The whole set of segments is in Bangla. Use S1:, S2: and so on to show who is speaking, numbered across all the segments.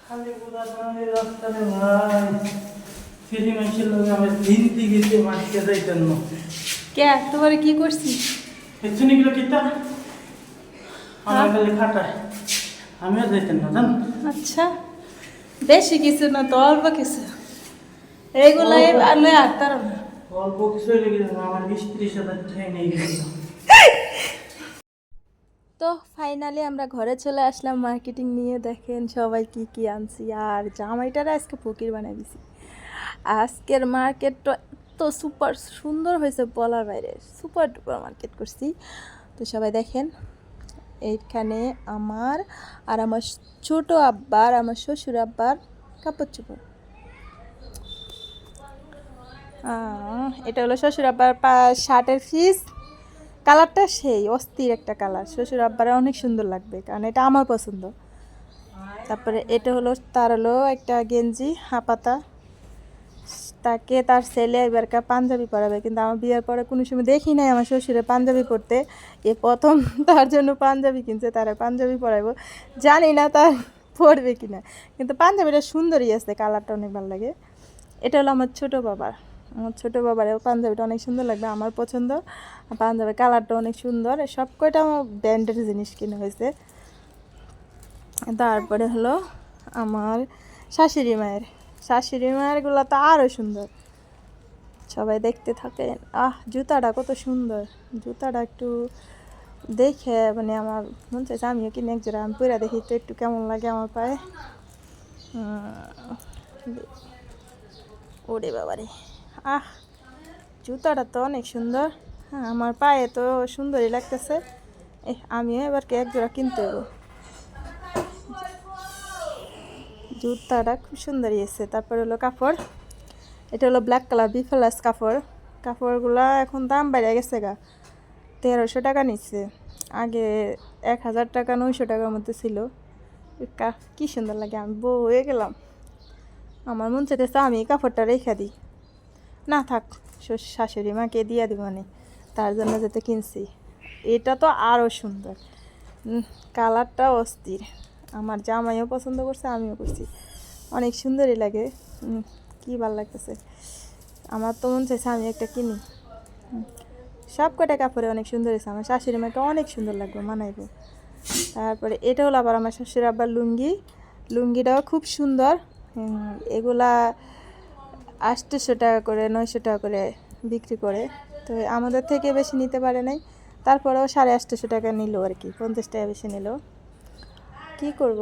S1: খালি বুড়া ধরনের রাস্তারে ভাই ফিরি মাইছিল আমি দিনতে গেছে মাটিতে যাইতেন না
S2: কে তোমার কি করছি
S1: এখানে গেল কিতা আমার খালি খাটায় আমিও যাইতেন না জান
S2: আচ্ছা বেশি কিছু না তো অল্প কিছু এইগুলাই আনলে আর তার
S1: অল্প কিছু হয়ে গেছে আমার 20-30 হাজার টাকা নিয়ে গেছিল।
S2: তো ফাইনালি আমরা ঘরে চলে আসলাম মার্কেটিং নিয়ে। দেখেন সবাই কি কি আনছি, আর জামাইটারা আজকে ফকির বানাই দিছি। আজকের মার্কেটটা এত সুপার সুন্দর হয়েছে বলার বাইরে, সুপার ডুপার মার্কেট করছি। তো সবাই দেখেন এইখানে আমার আর আমার ছোটো আব্বার, আমার শ্বশুর আব্বার কাপড় চোপড়। এটা হলো শ্বশুর আব্বার শার্টের পিস, কালারটা সেই অস্থির একটা কালার, শ্বশুর আব্বারে অনেক সুন্দর লাগবে কারণ এটা আমার পছন্দ। তারপরে এটা হলো তার হলো একটা গেঞ্জি হাপাতা, তাকে তার ছেলে এবারকার পাঞ্জাবি পরাবে, কিন্তু আমার বিয়ের পরে কোনো সময় দেখি নাই আমার শ্বশুরে পাঞ্জাবি পরতে, এ প্রথম তার জন্য পাঞ্জাবি কিনছে, তারা পাঞ্জাবি পরাইব। জানি না তার পরবে কিনা, কিন্তু পাঞ্জাবিটা সুন্দরই আছে, কালারটা অনেক ভালো লাগে। এটা হলো আমার ছোটো বাবার, আমার ছোটো বাবারও পাঞ্জাবিটা অনেক সুন্দর লাগবে, আমার পছন্দ। পাঞ্জাবির কালারটা অনেক সুন্দর, সব কয়টা আমার ব্র্যান্ডের জিনিস কিনে হয়েছে। তারপরে হলো আমার শাশুড়ি মায়েরগুলো তো আরও সুন্দর, সবাই দেখতে থাকেন। জুতাটা কত সুন্দর, জুতাটা একটু দেখে মানে আমার মন চাইছে আমিও কিনে এক জোড়া, আমি পরে দেখি তো একটু কেমন লাগে আমার পায়ে। ওরে বাবারে, জুতাটা তো অনেক সুন্দর। হ্যাঁ, আমার পায়ে তো সুন্দরই লাগতেছে। আমিও এবার এক জোড়া কিনতে হবো, জুতাটা খুব সুন্দরই আছে। তারপরে হলো কাপড়, এটা হলো ব্ল্যাক কালার বিফালাস কাপড়গুলা এখন দাম বেড়ে গেছে গা, 1300 টাকা নিচ্ছে, আগে 1000 টাকা 900 টাকার মধ্যে ছিল। কি সুন্দর লাগে, আমি বউ হয়ে গেলাম, আমার মন চাইতেছে আমি কাপড়টা রেখে দিই, না থাক শাশুড়ি মাকে দিয়ে দিব, মানে তার জন্য যেতে কিনছি। এটা তো আরও সুন্দর, কালারটা অস্থির, আমার জামাইও পছন্দ করছে, আমিও করছি, অনেক সুন্দরই লাগে। কি ভালো লাগতেছে, আমার তো মন চাইছে আমি একটা কিনি। সব কটা কাপড়ে অনেক সুন্দর হয়েছে, আমার শাশুড়ি মাকে অনেক সুন্দর লাগবে, মানাইব। তারপরে এটা হলো আবার আমার শ্বশুর আব্বার লুঙ্গিটাও খুব সুন্দর। এগুলা 800 টাকা করে 900 টাকা করে বিক্রি করে, তো আমাদের থেকে বেশি নিতে পারে নাই, তারপরেও 850 টাকা নিল আর কি, 50 টাকা বেশি নিল। কি করব,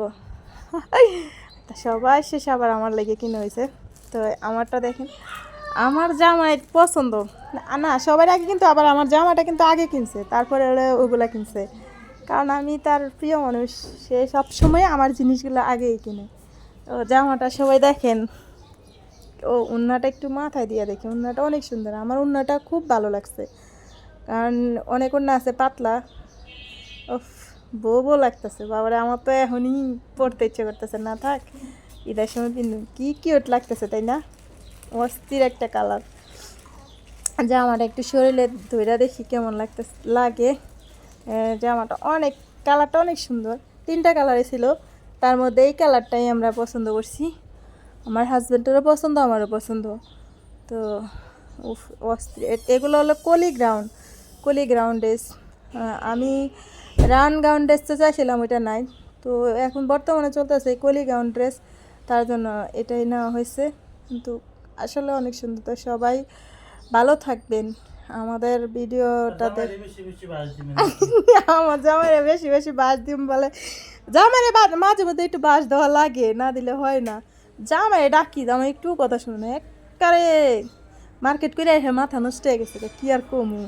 S2: সবাই শেষ আবার আমার লেগে কিনে হয়েছে। তো আমারটা দেখেন, আমার জামাই পছন্দ না, সবার আগে কিন্তু আবার আমার জামাটা কিন্তু আগে কিনছে, তারপরে ওগুলা কিনছে, কারণ আমি তার প্রিয় মানুষ, সে সবসময় আমার জিনিসগুলো আগেই কিনে। তো জামাটা সবাই দেখেন, উন্নাটা একটু মাথায় দিয়ে দেখি, উন্নাটা অনেক সুন্দর, আমার উন্নাটা খুব ভালো লাগছে, কারণ অনেক উন্না আছে পাতলা, বউ লাগতেছে বাবারে, আমার তো এখনই পড়তে ইচ্ছে করতেছে, না থাক ঈদের সময় পিন্ধু, কি কিউট লাগতেছে তাই না, অস্থির একটা কালার। জামাটা একটু শরীরে ধইরা দেখি কেমন লাগে। জামাটা অনেক, কালারটা অনেক সুন্দর, 3টা কালারে ছিল, তার মধ্যে এই কালারটাই আমরা পছন্দ করছি, আমার হাজব্যান্ডেরও পছন্দ, আমারও পছন্দ। তো অস্থির, এগুলো হলো কলি গ্রাউন্ড ড্রেস। আমি রান গাউন ড্রেসটা চাইছিলাম, ওইটা নাই, তো এখন বর্তমানে চলতেছে কলি গাউন ড্রেস, তার জন্য এটাই নেওয়া হয়েছে। কিন্তু আসলে অনেক সুন্দর। তো সবাই ভালো থাকবেন, আমাদের ভিডিওটা আমার জামাইরে বেশি বেশি বাস দিম বলে, জামাইরে মাঝে মধ্যে একটু বাস দেওয়া লাগে, না দিলে হয় না। জামাইরে ডাকি, জামাই একটু কথা শুনে, একবারে মার্কেট করে মাথা নষ্ট হয়ে গেছে, কি আর কমু।